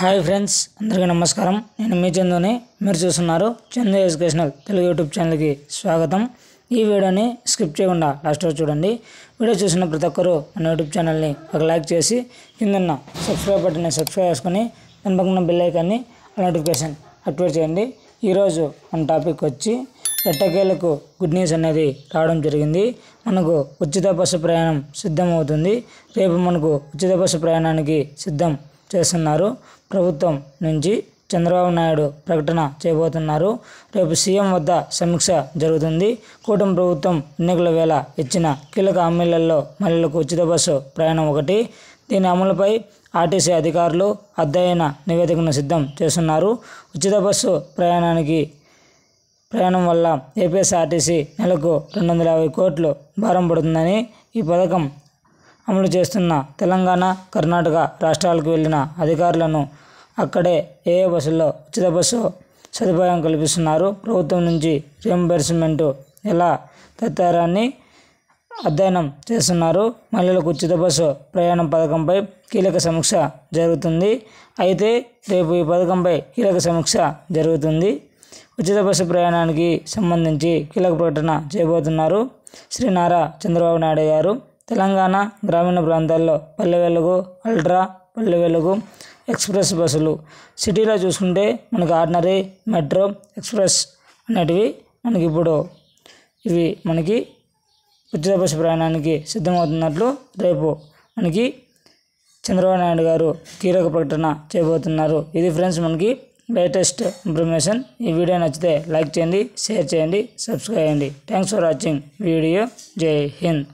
Hi friends, అందరికీ నమస్కారం. నేను మీ చందుని. మీరు చూస్తున్నారు చందు ఎడ్యుకేషనల్ తెలుగు యూట్యూబ్ ఛానల్కి స్వాగతం. ఈ వీడియోని స్కిప్ చేయకుండా లాస్ట్ వరకు చూడండి. వీడియో చూసిన ప్రతి ఒక్కరూ మన యూట్యూబ్ ఛానల్ని ఒక లైక్ చేసి కిందన్న సబ్స్క్రైబ్ బటన్ని సబ్స్క్రైబ్ చేసుకొని దాని పక్కన బెల్ ఐకాన్ని నోటిఫికేషన్ యాక్టివేట్ చేయండి. ఈరోజు మన టాపిక్ వచ్చి ఎట్టకేలకు గుడ్ న్యూస్ అనేది రావడం జరిగింది. మనకు ఉచిత బస్సు ప్రయాణం సిద్ధమవుతుంది. రేపు మనకు ఉచిత బస్సు ప్రయాణానికి సిద్ధం చేస్తున్నారు. ప్రభుత్వం నుంచి చంద్రబాబు నాయుడు ప్రకటన చేయబోతున్నారు. రేపు సీఎం వద్ద సమీక్ష జరుగుతుంది. కూటమి ప్రభుత్వం ఎన్నికల వేళ ఇచ్చిన కీలక హామీలలో మహిళలకు ఉచిత బస్సు ప్రయాణం ఒకటి. దీని అమలుపై ఆర్టీసీ అధికారులు అధ్యయన నివేదికను సిద్ధం చేస్తున్నారు. ఉచిత బస్సు ప్రయాణం వల్ల ఏపీఎస్ఆర్టీసీ నెలకు 250 కోట్లు భారం పడుతుందని, ఈ పథకం అమలు చేస్తున్న తెలంగాణ, కర్ణాటక రాష్ట్రాలకు వెళ్ళిన అధికారులను అక్కడే ఏ బస్సుల్లో ఉచిత బస్సు సదుపాయం కల్పిస్తున్నారు, ప్రభుత్వం నుంచి రీయింబర్స్మెంట్ ఎలా తదితరాన్ని అధ్యయనం చేస్తున్నారు. మహిళలకు ఉచిత బస్సు ప్రయాణం పథకంపై కీలక సమీక్ష జరుగుతుంది. అయితే రేపు ఈ పథకంపై కీలక సమీక్ష జరుగుతుంది. ఉచిత బస్సు ప్రయాణానికి సంబంధించి కీలక ప్రకటన చేయబోతున్నారు శ్రీ నారా చంద్రబాబు నాయుడు గారు. తెలంగాణ గ్రామీణ ప్రాంతాల్లో పల్లె వెలుగు, అల్ట్రా పల్లె వెలుగు, ఎక్స్ప్రెస్ బస్సులు, సిటీలో చూసుకుంటే మనకి ఆర్డినరీ, మెట్రో, ఎక్స్ప్రెస్ అనేటివి మనకి ఉచిత బస్సు ప్రయాణానికి సిద్ధమవుతున్నట్లు రేపు మనకి చంద్రబాబు నాయుడు గారు కీలక ప్రకటన చేయబోతున్నారు. ఇది ఫ్రెండ్స్ మనకి లేటెస్ట్ ఇన్ఫర్మేషన్. ఈ వీడియో నచ్చితే లైక్ చేయండి, షేర్ చేయండి, సబ్స్క్రైబ్ చేయండి. Thanks for watching video. జై హింద్.